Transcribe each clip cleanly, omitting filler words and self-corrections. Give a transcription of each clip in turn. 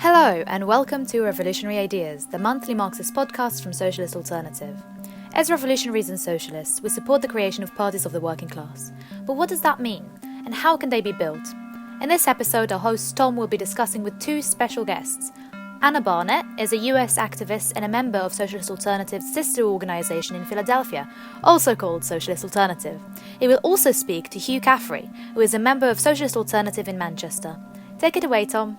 Hello, and welcome to Revolutionary Ideas, the monthly Marxist podcast from Socialist Alternative. As revolutionaries and socialists, we support the creation of parties of the working class. But what does that mean? And how can they be built? In this episode, our host Tom will be discussing with two special guests. Anna Barnett is a US activist and a member of Socialist Alternative's sister organisation in Philadelphia, also called Socialist Alternative. He will also speak to Hugh Caffrey, who is a member of Socialist Alternative in Manchester. Take it away, Tom.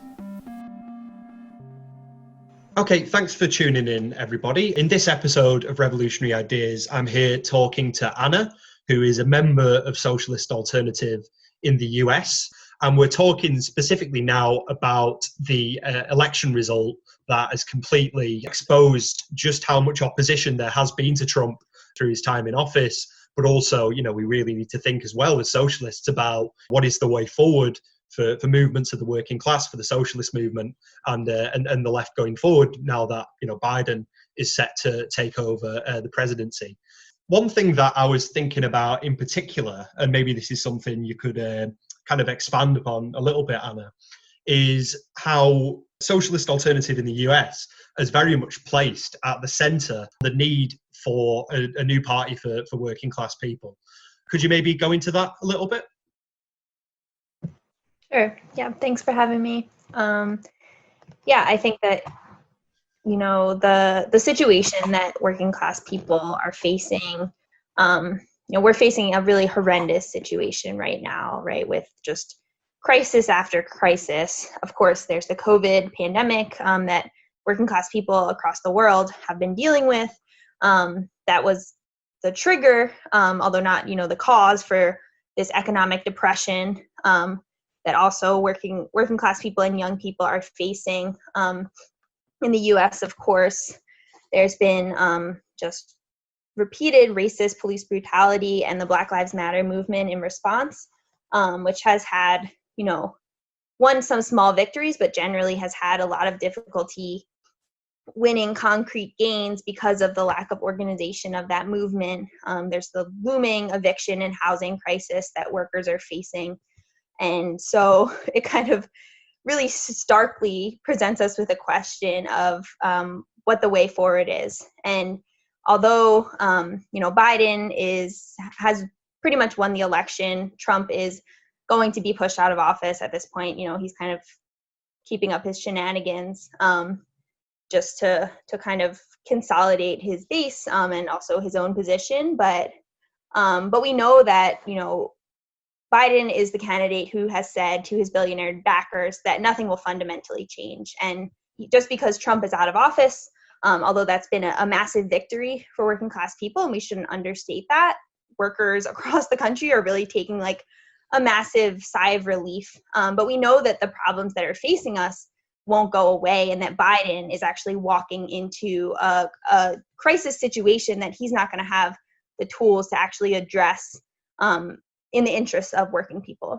Okay, thanks for tuning in, everybody. In this episode of Revolutionary Ideas, I'm here talking to Anna, who is a member of Socialist Alternative in the US. And we're talking specifically now about the election result that has completely exposed just how much opposition there has been to Trump through his time in office. But also, we really need to think as well as socialists about what is the way forward for movements of the working class, for the socialist movement and the left going forward now that Biden is set to take over the presidency. One thing that I was thinking about in particular, and maybe this is something you could kind of expand upon a little bit, Anna, is how Socialist Alternative in the US has very much placed at the centre the need for a new party for working class people. Could you maybe go into that a little bit? Sure. Yeah. Thanks for having me. I think that, the situation that working class people are facing, we're facing a really horrendous situation right now, right? With just crisis after crisis. Of course, there's the COVID pandemic that working class people across the world have been dealing with. That was the trigger, although not, the cause for this economic depression that also working class people and young people are facing. In the US, of course, there's been just repeated racist police brutality and the Black Lives Matter movement in response, which has had, won some small victories, but generally has had a lot of difficulty winning concrete gains because of the lack of organization of that movement. There's the looming eviction and housing crisis that workers are facing. And so it kind of really starkly presents us with a question of what the way forward is. And although, Biden has pretty much won the election, Trump is going to be pushed out of office at this point. He's kind of keeping up his shenanigans just to kind of consolidate his base and also his own position. But we know that, Biden is the candidate who has said to his billionaire backers that nothing will fundamentally change. And just because Trump is out of office, although that's been a massive victory for working class people, and we shouldn't understate that, workers across the country are really taking like a massive sigh of relief. But we know that the problems that are facing us won't go away, and that Biden is actually walking into a crisis situation that he's not going to have the tools to actually address in the interests of working people.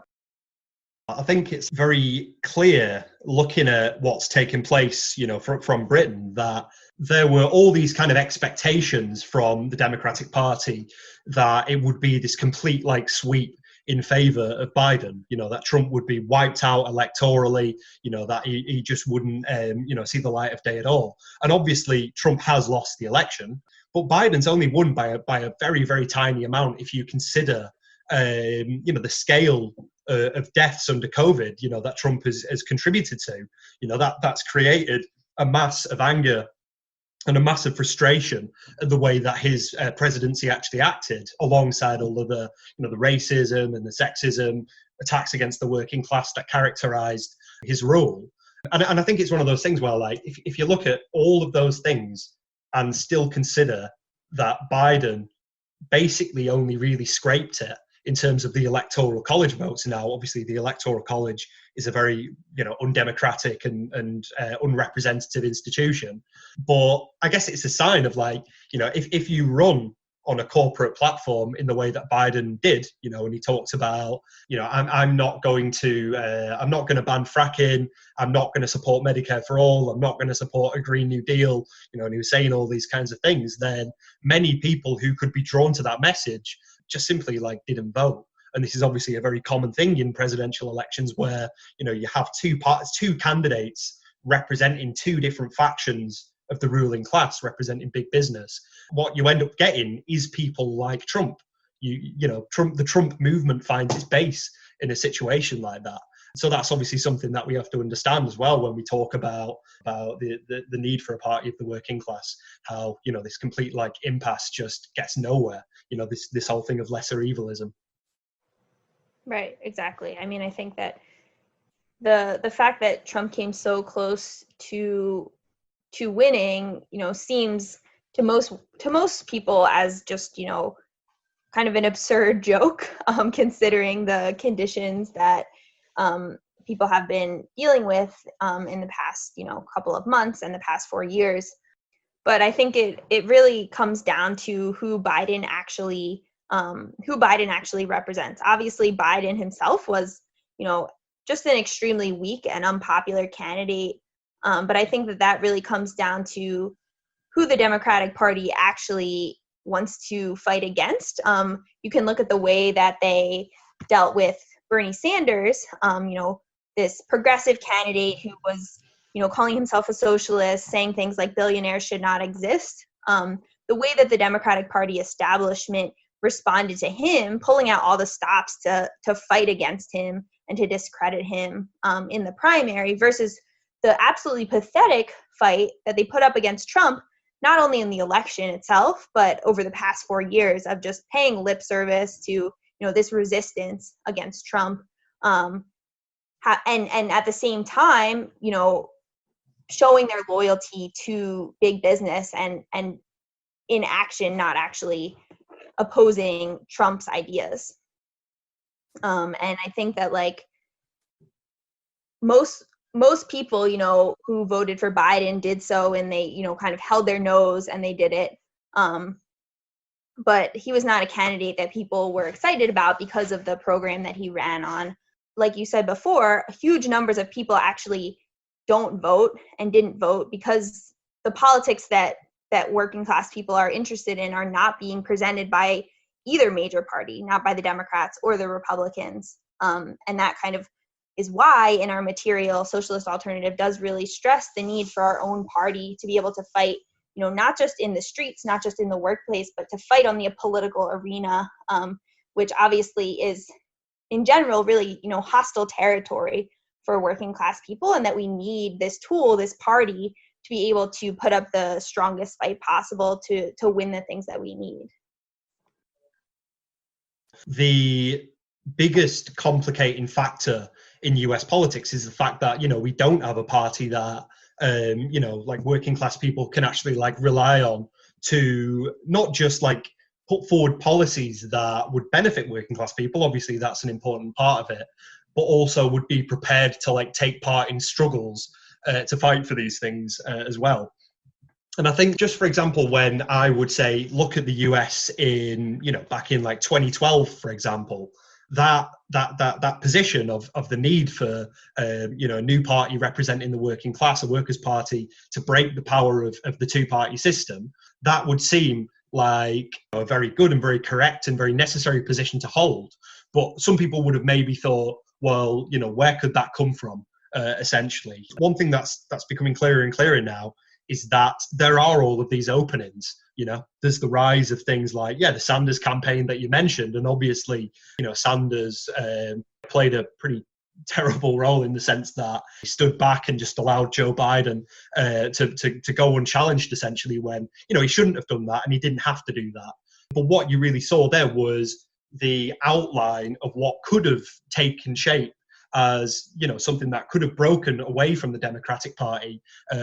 I think it's very clear looking at what's taken place, from Britain, that there were all these kind of expectations from the Democratic Party that it would be this complete sweep in favour of Biden, that Trump would be wiped out electorally, that he just wouldn't, see the light of day at all. And obviously Trump has lost the election, but Biden's only won by a very, very tiny amount if you consider the scale of deaths under COVID, that Trump has contributed to, that's created a mass of anger and a massive frustration at the way that his presidency actually acted, alongside all of the, the racism and the sexism, attacks against the working class that characterized his rule. And I think it's one of those things where, if you look at all of those things and still consider that Biden basically only really scraped it in terms of the electoral college votes. Now, obviously, the electoral college is a very, undemocratic and unrepresentative institution. But I guess it's a sign of if you run on a corporate platform in the way that Biden did, and he talked about, I'm not going to ban fracking. I'm not going to support Medicare for all. I'm not going to support a Green New Deal. And he was saying all these kinds of things. Then many people who could be drawn to that message just simply didn't vote. And this is obviously a very common thing in presidential elections where, you have two candidates representing two different factions of the ruling class, representing big business. What you end up getting is people like Trump. The Trump movement finds its base in a situation like that. So that's obviously something that we have to understand as well when we talk about the need for a party of the working class. How this complete like impasse just gets nowhere. This whole thing of lesser evilism. Right, exactly. I mean, I think that the fact that Trump came so close to winning, seems to most people as just kind of an absurd joke, considering the conditions that people have been dealing with in the past, couple of months and the past 4 years. But I think it really comes down to who Biden actually represents. Obviously, Biden himself was, just an extremely weak and unpopular candidate. But I think that really comes down to who the Democratic Party actually wants to fight against. You can look at the way that they dealt with Bernie Sanders, this progressive candidate who was, calling himself a socialist, saying things like billionaires should not exist. The way that the Democratic Party establishment responded to him, pulling out all the stops to fight against him and to discredit him in the primary, versus the absolutely pathetic fight that they put up against Trump, not only in the election itself, but over the past 4 years of just paying lip service to, this resistance against Trump. And at the same time, showing their loyalty to big business and in action, not actually opposing Trump's ideas. And I think that like most people, who voted for Biden did so, and they, kind of held their nose and they did it. But he was not a candidate that people were excited about because of the program that he ran on. Like you said before, huge numbers of people actually don't vote and didn't vote because the politics that working class people are interested in are not being presented by either major party, not by the Democrats or the Republicans. And that kind of is why in our material, Socialist Alternative does really stress the need for our own party to be able to fight, not just in the streets, not just in the workplace, but to fight on the political arena, which obviously is, in general, really, hostile territory for working class people, and that we need this tool, this party, to be able to put up the strongest fight possible to win the things that we need. The biggest complicating factor in US politics is the fact that, we don't have a party that, like working class people can actually like rely on to not just like put forward policies that would benefit working class people. Obviously, that's an important part of it, but also would be prepared to like take part in struggles to fight for these things as well. And I think, just for example, when I would say, look at the US in, back in like 2012, for example, that position of the need for, a new party representing the working class, a workers' party, to break the power of the two-party system, that would seem like a very good and very correct and very necessary position to hold. But some people would have maybe thought, well, where could that come from, essentially? One thing that's becoming clearer and clearer now is that there are all of these openings. There's the rise of things like, the Sanders campaign that you mentioned. And obviously, Sanders played a pretty terrible role in the sense that he stood back and just allowed Joe Biden to go unchallenged, essentially, when, he shouldn't have done that and he didn't have to do that. But what you really saw there was the outline of what could have taken shape as something that could have broken away from the Democratic Party,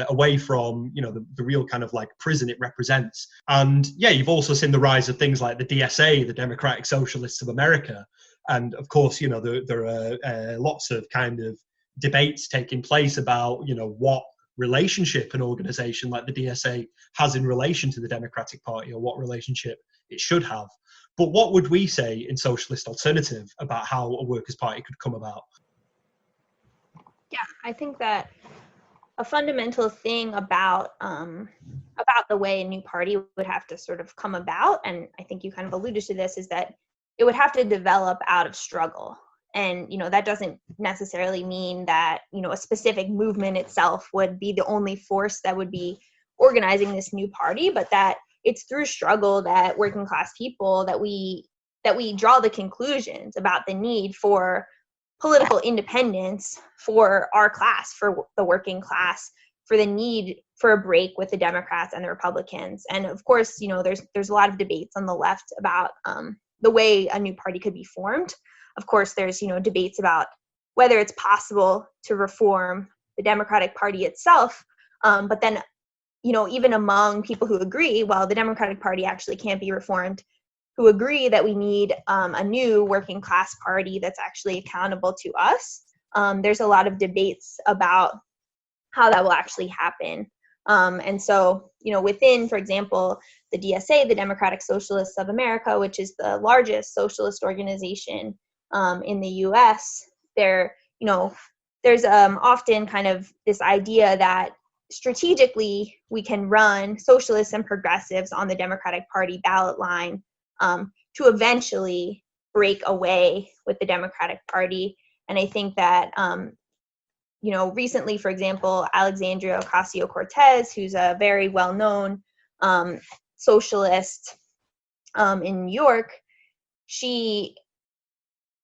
away from the real kind of like prison it represents. And you've also seen the rise of things like the DSA, the Democratic Socialists of America. And of course, there are lots of kind of debates taking place about what relationship an organization like the DSA has in relation to the Democratic Party, or what relationship it should have. But what would we say in Socialist Alternative about how a workers' party could come about? Yeah, I think that a fundamental thing about the way a new party would have to sort of come about, and I think you kind of alluded to this, is that it would have to develop out of struggle. And, that doesn't necessarily mean that, a specific movement itself would be the only force that would be organizing this new party, but that it's through struggle that working class people that we draw the conclusions about the need for political independence for our class, for the working class, for the need for a break with the Democrats and the Republicans. And of course, there's a lot of debates on the left about the way a new party could be formed. Of course, there's, debates about whether it's possible to reform the Democratic Party itself. But then, even among people who agree, well, the Democratic Party actually can't be reformed, who agree that we need a new working class party that's actually accountable to us. There's a lot of debates about how that will actually happen. And so, within, for example, the DSA, the Democratic Socialists of America, which is the largest socialist organization in the US, there's often kind of this idea that strategically we can run socialists and progressives on the Democratic Party ballot line to eventually break away with the Democratic Party. And I think that, recently, for example, Alexandria Ocasio-Cortez, who's a very well-known socialist in New York, she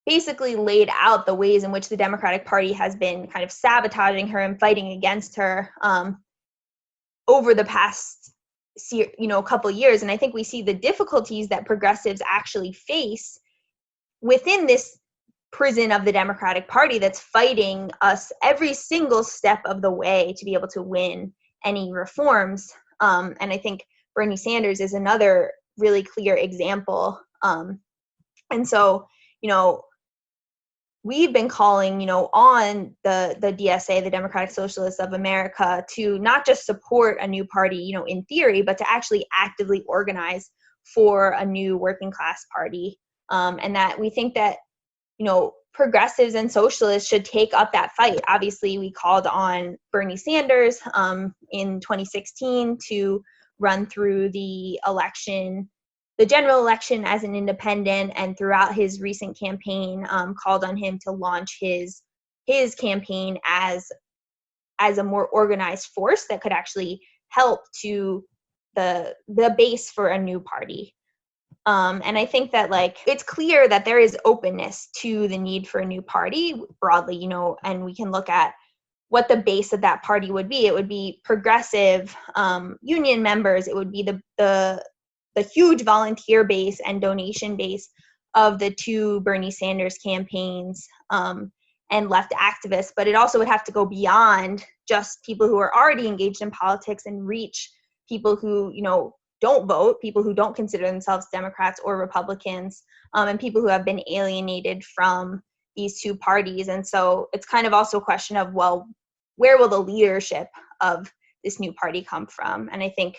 basically laid out the ways in which the Democratic Party has been kind of sabotaging her and fighting against her over the past couple years. And I think we see the difficulties that progressives actually face within this prison of the Democratic Party that's fighting us every single step of the way to be able to win any reforms. And I think Bernie Sanders is another really clear example. And so, we've been calling, on the DSA, the Democratic Socialists of America, to not just support a new party, in theory, but to actually actively organize for a new working class party. And that we think that, progressives and socialists should take up that fight. Obviously, we called on Bernie Sanders in 2016 to run through the general election as an independent, and throughout his recent campaign called on him to launch his campaign as a more organized force that could actually help to the base for a new party. And I think that it's clear that there is openness to the need for a new party broadly, and we can look at what the base of that party would be. It would be progressive union members. It would be the huge volunteer base and donation base of the two Bernie Sanders campaigns and left activists. But it also would have to go beyond just people who are already engaged in politics and reach people who, don't vote, people who don't consider themselves Democrats or Republicans, and people who have been alienated from these two parties. And so it's kind of also a question of, well, where will the leadership of this new party come from? And I think,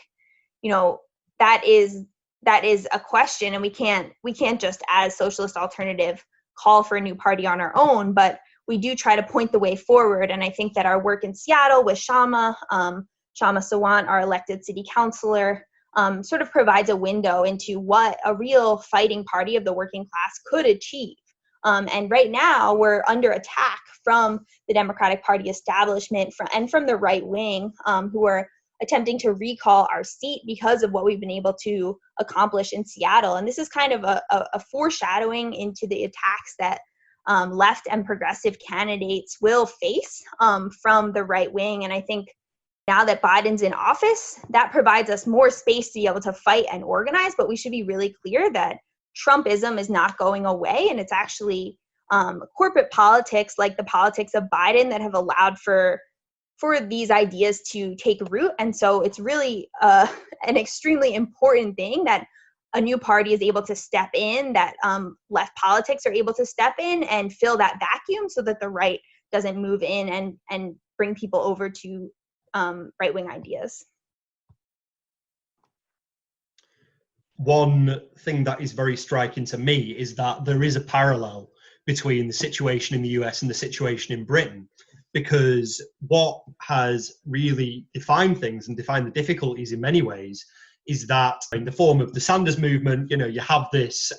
that is a question, and we can't just, as Socialist Alternative, call for a new party on our own, but we do try to point the way forward. And I think that our work in Seattle with Shama Sawant, our elected city councilor, sort of provides a window into what a real fighting party of the working class could achieve. And right now we're under attack from the Democratic Party establishment and from the right wing, who are attempting to recall our seat because of what we've been able to accomplish in Seattle. And this is kind of a foreshadowing into the attacks that left and progressive candidates will face from the right wing. And I think now that Biden's in office, that provides us more space to be able to fight and organize, but we should be really clear that Trumpism is not going away, and it's actually corporate politics, like the politics of Biden, that have allowed for these ideas to take root. And so it's really an extremely important thing that a new party is able to step in, that left politics are able to step in and fill that vacuum so that the right doesn't move in and bring people over to right-wing ideas. One thing that is very striking to me is that there is a parallel between the situation in the US and the situation in Britain, because what has really defined things and defined the difficulties in many ways is that in the form of the Sanders movement, you have this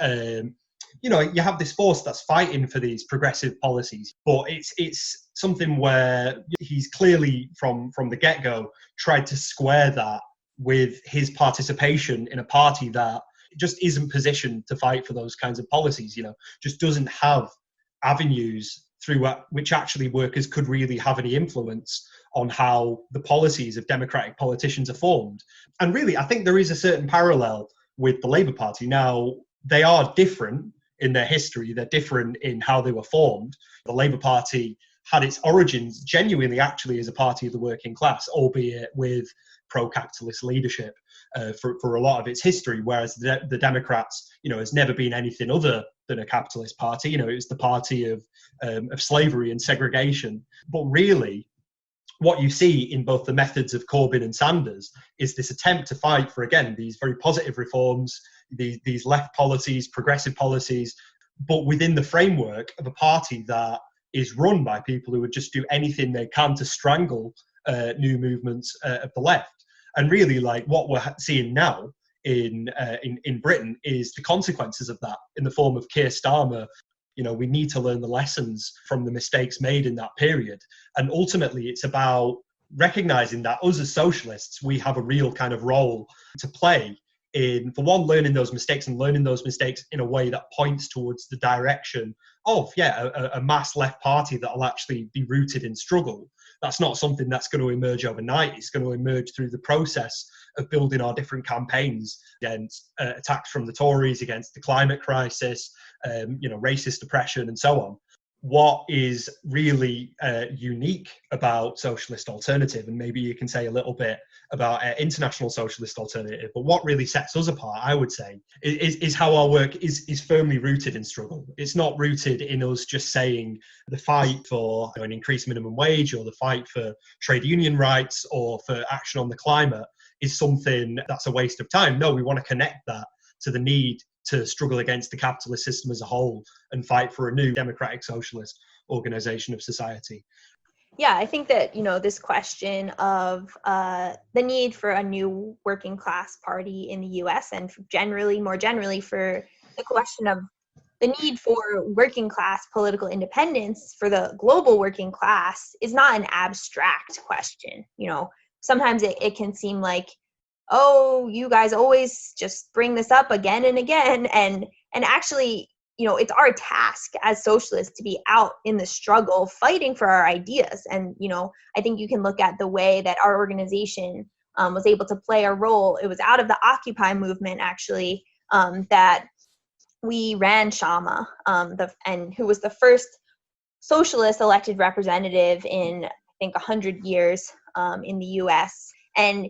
you have this force that's fighting for these progressive policies, but it's something where he's clearly from the get-go tried to square that with his participation in a party that just isn't positioned to fight for those kinds of policies, just doesn't have avenues through which actually workers could really have any influence on how the policies of democratic politicians are formed. And really, I think there is a certain parallel with the Labour Party. Now, they are different in their history. They're different in how they were formed. The Labour Party had its origins genuinely actually as a party of the working class, albeit with pro-capitalist leadership for a lot of its history, whereas the Democrats, has never been anything other than a capitalist party. It was the party of slavery and segregation. But really, what you see in both the methods of Corbyn and Sanders is this attempt to fight for, again, these very positive reforms, these left policies, progressive policies, but within the framework of a party that is run by people who would just do anything they can to strangle new movements of the left. And really, like, what we're seeing now in Britain is the consequences of that in the form of Keir Starmer. We need to learn the lessons from the mistakes made in that period. And ultimately, it's about recognizing that us as socialists, we have a real kind of role to play in, for one, learning those mistakes and learning those mistakes in a way that points towards the direction of, a mass left party that will actually be rooted in struggle. That's not something that's going to emerge overnight. It's going to emerge through the process of building our different campaigns against attacks from the Tories, against the climate crisis, racist oppression, and so on. What is really unique about Socialist Alternative, and maybe you can say a little bit about International Socialist Alternative, but what really sets us apart, I would say, is how our work is firmly rooted in struggle. It's not rooted in us just saying the fight for an increased minimum wage or the fight for trade union rights or for action on the climate is something that's a waste of time. No, we want to connect that to the need to struggle against the capitalist system as a whole and fight for a new democratic socialist organization of society. Yeah, I think that, this question of the need for a new working class party in the US, and more generally for the question of the need for working class political independence for the global working class, is not an abstract question. Sometimes it can seem like, oh, you guys always just bring this up again and again. And actually, it's our task as socialists to be out in the struggle, fighting for our ideas. And, I think you can look at the way that our organization was able to play a role. It was out of the Occupy movement, actually, that we ran Shama, and who was the first socialist elected representative in, I think, 100 years in the U.S. And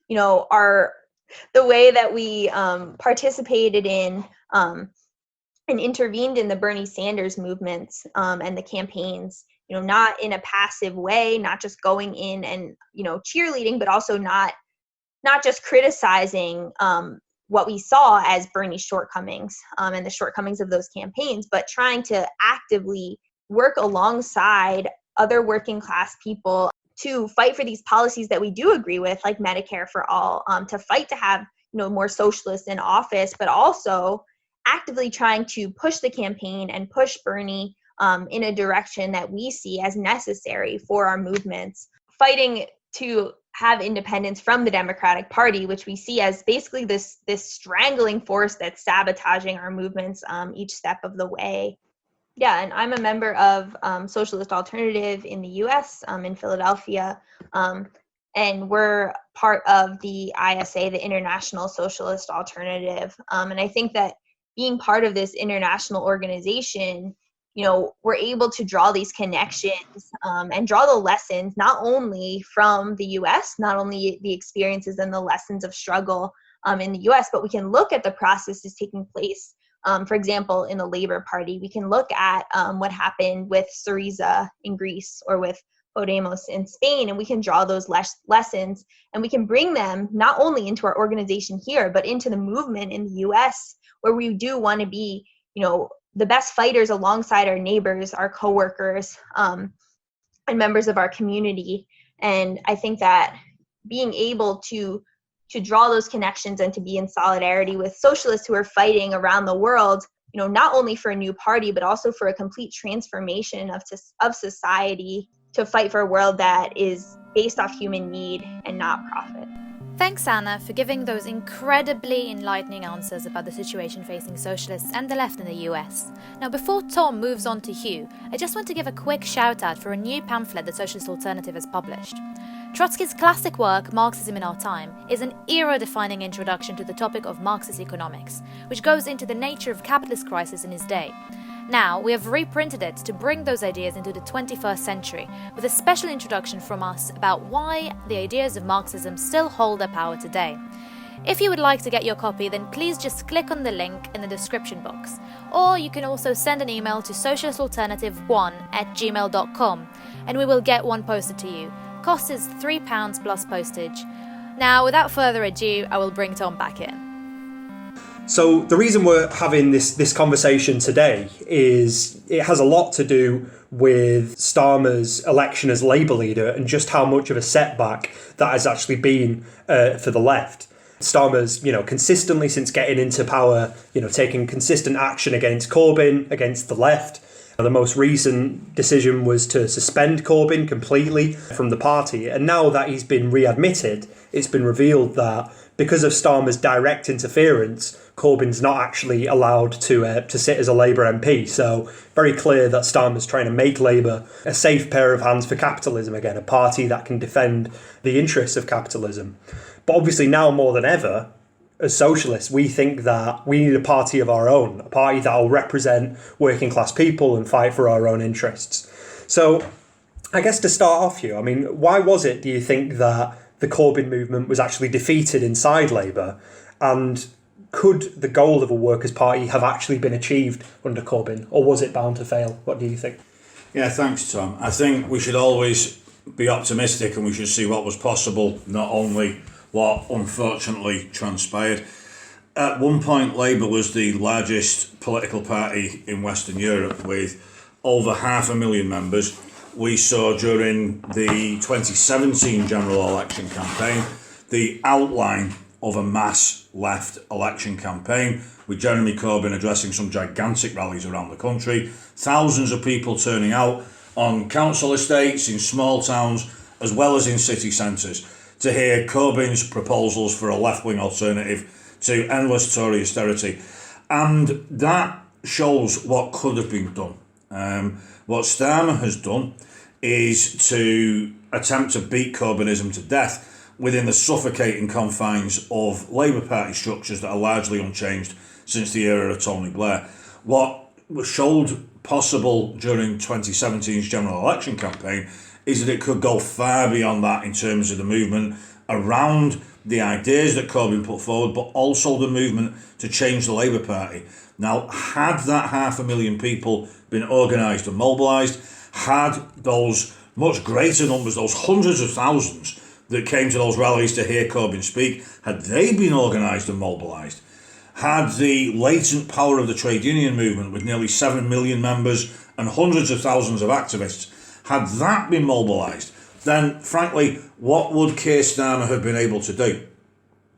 the way that we participated in and intervened in the Bernie Sanders movements and the campaigns, not in a passive way, not just going in and, cheerleading, but also not just criticizing what we saw as Bernie's shortcomings and the shortcomings of those campaigns, but trying to actively work alongside other working class people to fight for these policies that we do agree with, like Medicare for all, to fight to have more socialists in office, but also actively trying to push the campaign and push Bernie in a direction that we see as necessary for our movements, fighting to have independence from the Democratic Party, which we see as basically this strangling force that's sabotaging our movements each step of the way. Yeah, and I'm a member of Socialist Alternative in the U.S., in Philadelphia, and we're part of the ISA, the International Socialist Alternative. And I think that being part of this international organization, we're able to draw these connections and draw the lessons, not only from the U.S., not only the experiences and the lessons of struggle in the U.S., but we can look at the processes taking place. For example, in the Labour Party, we can look at what happened with Syriza in Greece or with Podemos in Spain, and we can draw those lessons, and we can bring them not only into our organization here, but into the movement in the U.S., where we do want to be, the best fighters alongside our neighbors, our coworkers, and members of our community. And I think that being able to draw those connections and to be in solidarity with socialists who are fighting around the world not only for a new party, but also for a complete transformation of society to fight for a world that is based off human need and not profit. Thanks, Anna, for giving those incredibly enlightening answers about the situation facing socialists and the left in the US. Now, before Tom moves on to Hugh, I just want to give a quick shout out for a new pamphlet the Socialist Alternative has published. Trotsky's classic work, Marxism in Our Time, is an era-defining introduction to the topic of Marxist economics, which goes into the nature of capitalist crisis in his day. Now, we have reprinted it to bring those ideas into the 21st century, with a special introduction from us about why the ideas of Marxism still hold their power today. If you would like to get your copy, then please just click on the link in the description box. Or you can also send an email to socialistalternative1@gmail.com, and we will get one posted to you. Cost is £3 plus postage. Now, without further ado, I will bring Tom back in. So the reason we're having this conversation today is it has a lot to do with Starmer's election as Labour leader and just how much of a setback that has actually been for the left. Starmer's, consistently since getting into power, taking consistent action against Corbyn, against the left. The most recent decision was to suspend Corbyn completely from the party. And now that he's been readmitted, it's been revealed that because of Starmer's direct interference, Corbyn's not actually allowed to sit as a Labour MP. So very clear that Starmer's trying to make Labour a safe pair of hands for capitalism again, a party that can defend the interests of capitalism. But obviously now more than ever, as socialists, we think that we need a party of our own, a party that will represent working class people and fight for our own interests. So I guess to start off here, why was it, do you think, that the Corbyn movement was actually defeated inside Labour? And could the goal of a workers' party have actually been achieved under Corbyn, or was it bound to fail? What do you think? Yeah, thanks, Tom. I think we should always be optimistic and we should see what was possible, not only what unfortunately transpired. At one point, Labour was the largest political party in Western Europe with over 500,000 members. We saw during the 2017 general election campaign the outline of a mass left election campaign, with Jeremy Corbyn addressing some gigantic rallies around the country, thousands of people turning out on council estates in small towns as well as in city centres to hear Corbyn's proposals for a left-wing alternative to endless Tory austerity. And that shows what could have been done. What Starmer has done is to attempt to beat Corbynism to death within the suffocating confines of Labour Party structures that are largely unchanged since the era of Tony Blair. What was showed possible during 2017's general election campaign is that it could go far beyond that in terms of the movement around the ideas that Corbyn put forward, but also the movement to change the Labour Party. Now, had that 500,000 people been organised and mobilised, had those much greater numbers, those hundreds of thousands that came to those rallies to hear Corbyn speak, had they been organised and mobilised, had the latent power of the trade union movement with nearly 7 million members and hundreds of thousands of activists, had that been mobilised, then frankly, what would Keir Starmer have been able to do?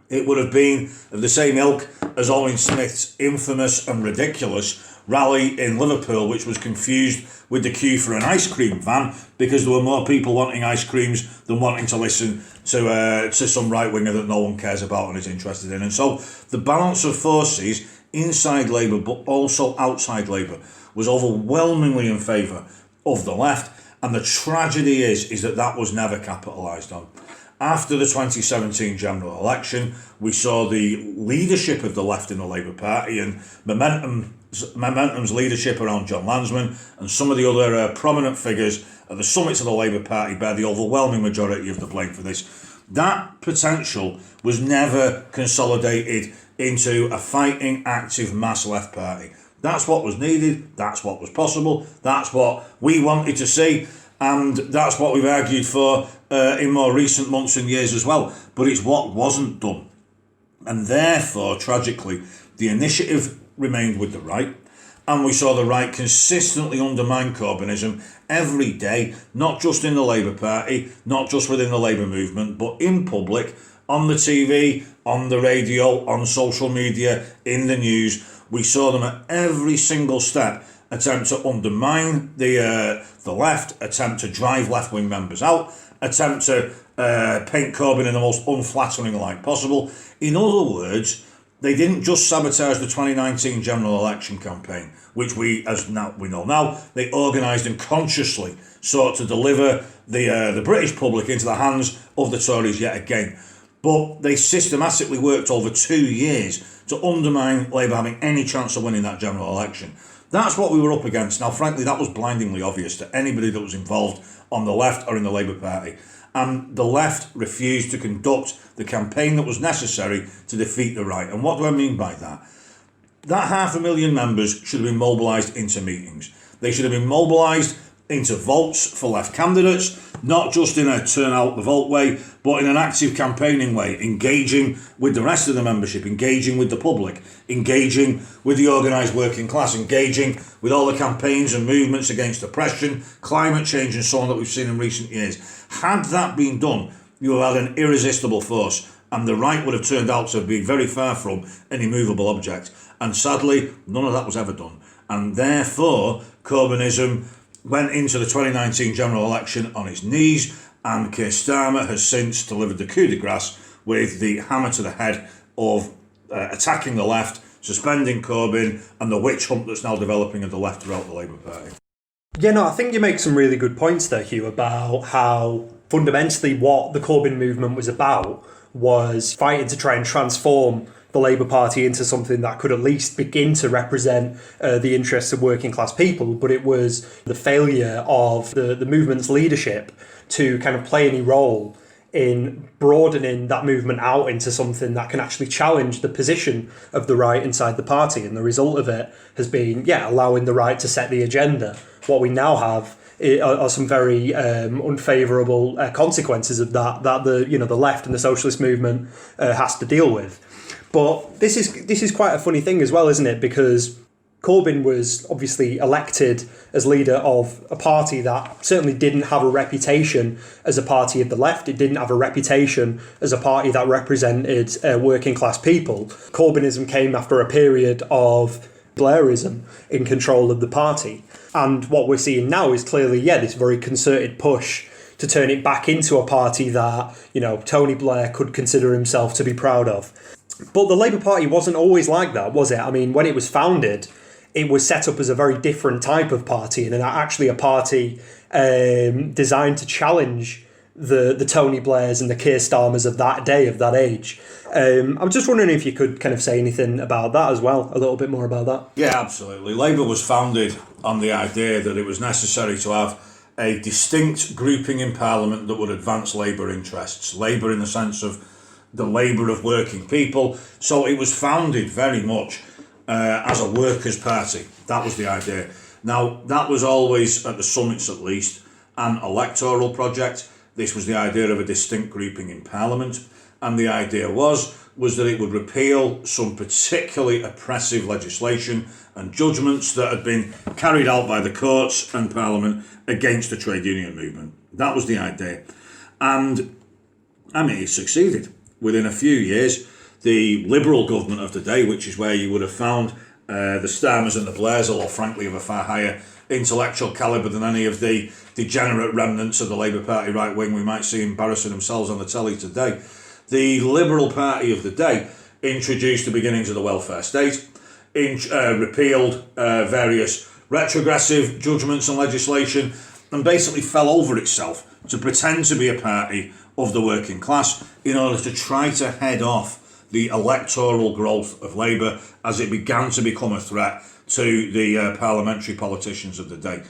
It would have been of the same ilk as Owen Smith's infamous and ridiculous rally in Liverpool, which was confused with the queue for an ice cream van because there were more people wanting ice creams than wanting to listen to some right-winger that no one cares about and is interested in. And so the balance of forces inside Labour but also outside Labour was overwhelmingly in favour of the left, and the tragedy is that was never capitalised on. After the 2017 general election, we saw the leadership of the left in the Labour Party and Momentum's leadership around John Lansman and some of the other prominent figures at the summits of the Labour Party bear the overwhelming majority of the blame for this. That potential was never consolidated into a fighting, active, mass left party. That's what was needed, that's what was possible, that's what we wanted to see, and that's what we've argued for in more recent months and years as well. But it's what wasn't done. And therefore, tragically, the initiative remained with the right, and we saw the right consistently undermine Corbynism every day, not just in the Labour Party, not just within the Labour movement, but in public, on the TV, on the radio, on social media, in the news. We saw them at every single step attempt to undermine the left, attempt to drive left-wing members out, attempt to paint Corbyn in the most unflattering light possible. In other words, they didn't just sabotage the 2019 general election campaign, which we know now, they organised and consciously sought to deliver the British public into the hands of the Tories yet again. But they systematically worked over 2 years to undermine Labour having any chance of winning that general election. That's what we were up against. Now, frankly, that was blindingly obvious to anybody that was involved on the left or in the Labour Party. And the left refused to conduct the campaign that was necessary to defeat the right. And what do I mean by that? That 500,000 members should have been mobilised into meetings. They should have been mobilised into votes for left candidates, not just in a turn out the vote way, but in an active campaigning way, engaging with the rest of the membership, engaging with the public, engaging with the organised working class, engaging with all the campaigns and movements against oppression, climate change and so on that we've seen in recent years. Had that been done, you would have had an irresistible force, and the right would have turned out to be very far from an immovable object. And sadly, none of that was ever done. And therefore, Corbynism went into the 2019 general election on its knees, and Keir Starmer has since delivered the coup de grace with the hammer to the head of attacking the left, suspending Corbyn, and the witch hunt that's now developing at the left throughout the Labour Party. Yeah, no, I think you make some really good points there, Hugh, about how fundamentally what the Corbyn movement was about was fighting to try and transform the Labour Party into something that could at least begin to represent the interests of working class people, but it was the failure of the movement's leadership to kind of play any role in broadening that movement out into something that can actually challenge the position of the right inside the party. And the result of it has been, allowing the right to set the agenda. What we now have are some very unfavourable consequences of that the left and the socialist movement has to deal with. But this is quite a funny thing as well, isn't it? Because Corbyn was obviously elected as leader of a party that certainly didn't have a reputation as a party of the left. It didn't have a reputation as a party that represented working class people. Corbynism came after a period of Blairism in control of the party. And what we're seeing now is clearly, this very concerted push to turn it back into a party that, Tony Blair could consider himself to be proud of. But the Labour Party wasn't always like that, was it? I mean, when it was founded, it was set up as a very different type of party, and actually a party designed to challenge the Tony Blairs and the Keir Starmers of that day, of that age. I'm just wondering if you could kind of say anything about that as well, a little bit more about that. Yeah, absolutely. Labour was founded on the idea that it was necessary to have a distinct grouping in Parliament that would advance Labour interests. Labour in the sense of the labour of working people. So it was founded very much as a workers' party. That was the idea. Now, that was always, at the summits at least, an electoral project. This was the idea of a distinct grouping in Parliament. And the idea was that it would repeal some particularly oppressive legislation and judgments that had been carried out by the courts and Parliament against the trade union movement. That was the idea. And, it succeeded. Within a few years, the Liberal government of the day, which is where you would have found the Starmers and the Blairs, although frankly of a far higher intellectual calibre than any of the degenerate remnants of the Labour Party right wing we might see embarrassing themselves on the telly today. The Liberal Party of the day introduced the beginnings of the welfare state, repealed various retrogressive judgments and legislation, and basically fell over itself to pretend to be a party of the working class in order to try to head off the electoral growth of Labour as it began to become a threat to the parliamentary politicians of the day.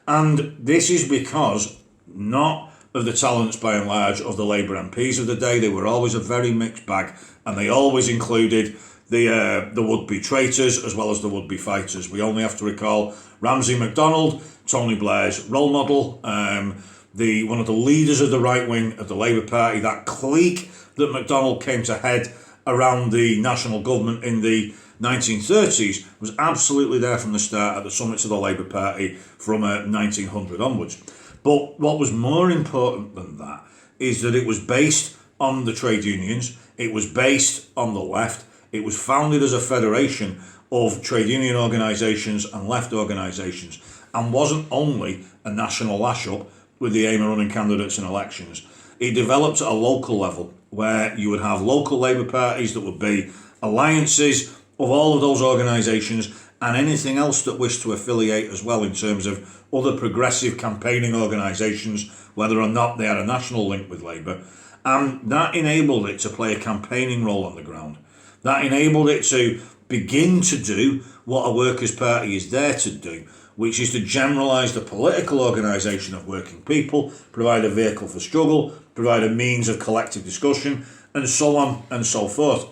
And this is because not of the talents, by and large, of the Labour MPs of the day. They were always a very mixed bag, and they always included the would-be traitors as well as the would-be fighters. We only have to recall Ramsay MacDonald, Tony Blair's role model, one of the leaders of the right wing of the Labour Party, that clique that MacDonald came to head around the national government in the 1930s, was absolutely there from the start at the summits of the Labour Party from 1900 onwards. But what was more important than that is that it was based on the trade unions, it was based on the left, it was founded as a federation of trade union organisations and left organisations, and wasn't only a national lash-up with the aim of running candidates in elections. It developed at a local level where you would have local Labour parties that would be alliances of all of those organisations and anything else that wished to affiliate as well in terms of other progressive campaigning organisations, whether or not they had a national link with Labour. And that enabled it to play a campaigning role on the ground. That enabled it to begin to do what a workers' party is there to do, which is to generalise the political organisation of working people, provide a vehicle for struggle, provide a means of collective discussion, and so on and so forth.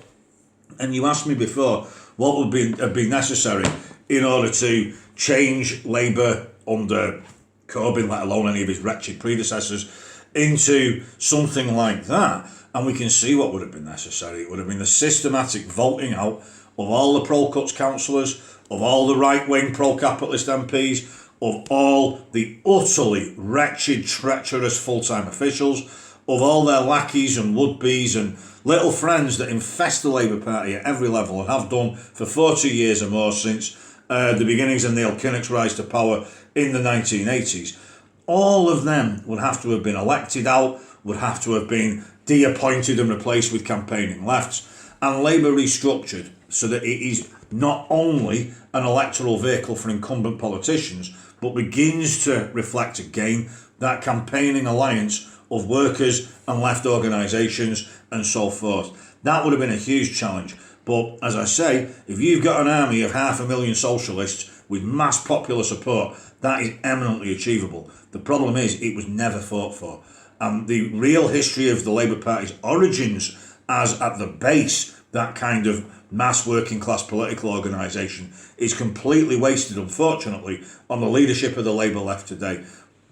And you asked me before, what would have been necessary in order to change Labour under Corbyn, let alone any of his wretched predecessors, into something like that. And we can see what would have been necessary. It would have been the systematic voting out of all the pro-cuts councillors, of all the right-wing pro-capitalist MPs, of all the utterly wretched, treacherous full-time officials, of all their lackeys and would-bes and little friends that infest the Labour Party at every level and have done for 40 years or more since the beginnings of Neil Kinnock's rise to power in the 1980s. All of them would have to have been elected out, would have to have been de-appointed and replaced with campaigning lefts, and Labour restructured so that it is not only an electoral vehicle for incumbent politicians, but begins to reflect again that campaigning alliance of workers and left organisations and so forth. That would have been a huge challenge. But as I say, if you've got an army of 500,000 socialists with mass popular support, that is eminently achievable. The problem is it was never fought for. And the real history of the Labour Party's origins as at the base, that kind of mass working class political organisation, is completely wasted, unfortunately, on the leadership of the Labour left today.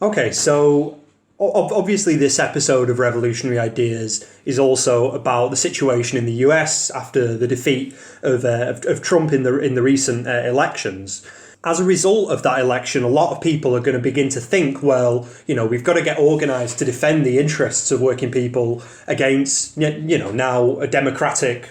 Okay, so obviously this episode of Revolutionary Ideas is also about the situation in the US after the defeat of Trump in the recent elections. As a result of that election, a lot of people are going to begin to think, well, we've got to get organised to defend the interests of working people against, now a democratic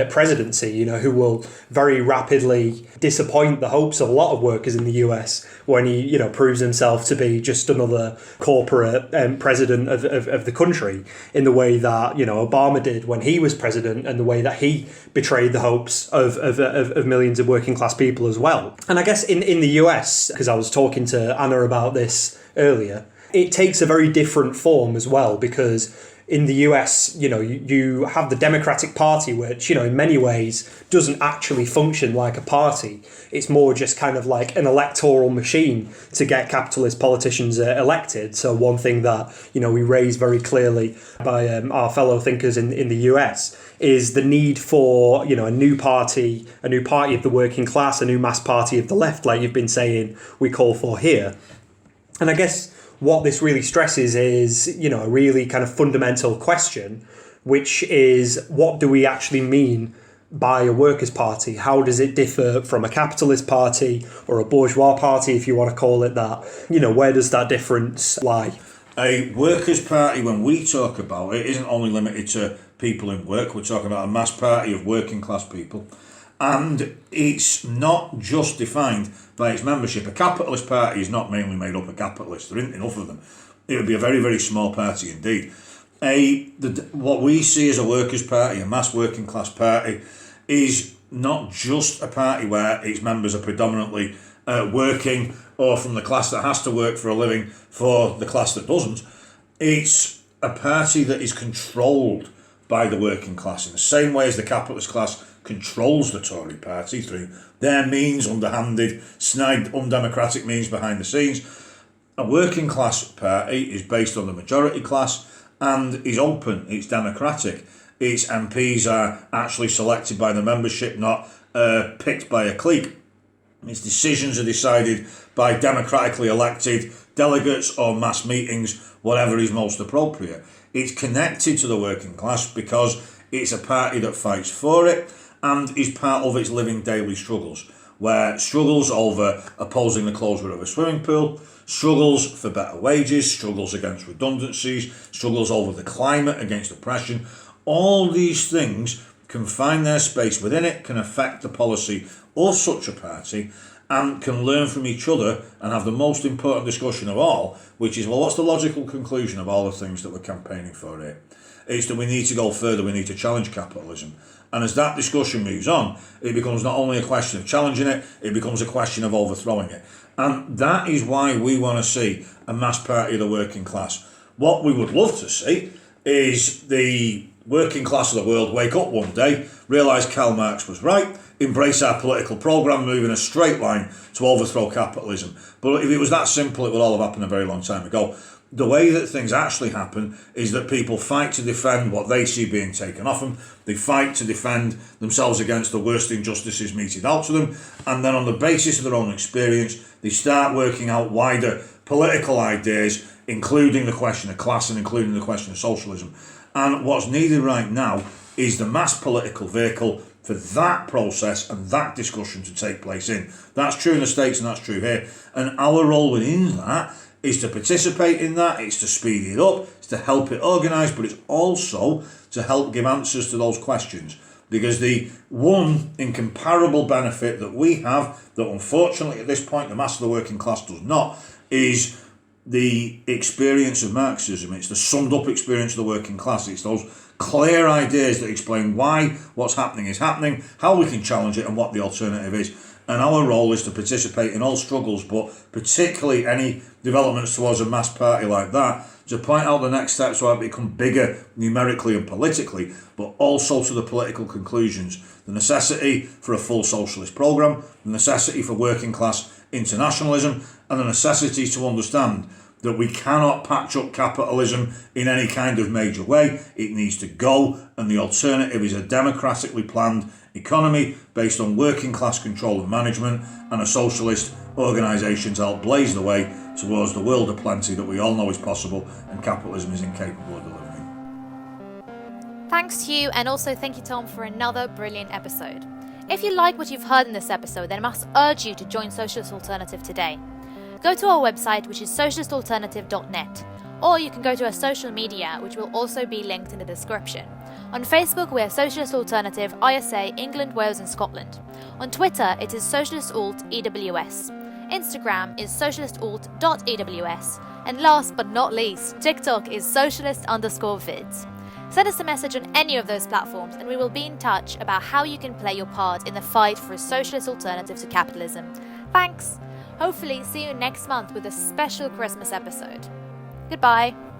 presidency, who will very rapidly disappoint the hopes of a lot of workers in the US when he, proves himself to be just another corporate president of the country in the way that, Obama did when he was president and the way that he betrayed the hopes of millions of working class people as well. And I guess in the US, because I was talking to Anna about this earlier, it takes a very different form as well, because in the US, you have the Democratic Party, which, in many ways doesn't actually function like a party. It's more just kind of like an electoral machine to get capitalist politicians elected. So one thing that, we raise very clearly by our fellow thinkers in the US is the need for, a new party of the working class, a new mass party of the left, like you've been saying, we call for here. And I guess what this really stresses is, a really kind of fundamental question, which is, what do we actually mean by a workers' party? How does it differ from a capitalist party or a bourgeois party, if you want to call it that? Where does that difference lie? A workers' party, when we talk about it, isn't only limited to people in work. We're talking about a mass party of working class people. And it's not just defined by its membership. A capitalist party is not mainly made up of capitalists. There isn't enough of them. It would be a very, very small party indeed. What we see as a workers' party, a mass working class party, is not just a party where its members are predominantly working or from the class that has to work for a living for the class that doesn't. It's a party that is controlled by the working class in the same way as the capitalist class controls the Tory party through their means, underhanded, snide, undemocratic means behind the scenes. A working class party is based on the majority class and is open, it's democratic. Its MPs are actually selected by the membership, not picked by a clique. Its decisions are decided by democratically elected delegates or mass meetings, whatever is most appropriate. It's connected to the working class because it's a party that fights for it and is part of its living daily struggles, where struggles over opposing the closure of a swimming pool, struggles for better wages, struggles against redundancies, struggles over the climate, against oppression, all these things can find their space within it, can affect the policy or such a party, and can learn from each other and have the most important discussion of all, which is, well, what's the logical conclusion of all the things that we're campaigning for here? It's that we need to go further, we need to challenge capitalism. And as that discussion moves on, it becomes not only a question of challenging it, it becomes a question of overthrowing it. And that is why we want to see a mass party of the working class. What we would love to see is the working class of the world wake up one day, realise Karl Marx was right, embrace our political programme, move in a straight line to overthrow capitalism. But if it was that simple, it would all have happened a very long time ago. The way that things actually happen is that people fight to defend what they see being taken off them. They fight to defend themselves against the worst injustices meted out to them. And then on the basis of their own experience, they start working out wider political ideas, including the question of class and including the question of socialism. And what's needed right now is the mass political vehicle for that process and that discussion to take place in. That's true in the States and that's true here. And our role within that is to participate in that, it's to speed it up, it's to help it organise, but it's also to help give answers to those questions. Because the one incomparable benefit that we have, that unfortunately at this point the mass of the working class does not, is the experience of Marxism. It's the summed up experience of the working class. It's those clear ideas that explain why what's happening is happening, how we can challenge it and what the alternative is. And our role is to participate in all struggles, but particularly any developments towards a mass party like that, to point out the next steps so it become bigger numerically and politically, but also to the political conclusions. The necessity for a full socialist programme, the necessity for working class internationalism, and the necessity to understand that we cannot patch up capitalism in any kind of major way. It needs to go, and the alternative is a democratically planned economy based on working class control and management, and a socialist organisation to help blaze the way towards the world of plenty that we all know is possible and capitalism is incapable of delivering. Thanks to you, and also thank you, Tom, for another brilliant episode. If you like what you've heard in this episode, then I must urge you to join Socialist Alternative today. Go to our website, which is socialistalternative.net, or you can go to our social media, which will also be linked in the description. On Facebook, we are Socialist Alternative ISA England, Wales and Scotland. On Twitter, it is Socialist Alt EWS. Instagram is socialistalt.ews. And last but not least, TikTok is socialist_vids. Send us a message on any of those platforms and we will be in touch about how you can play your part in the fight for a socialist alternative to capitalism. Thanks! Hopefully see you next month with a special Christmas episode. Goodbye!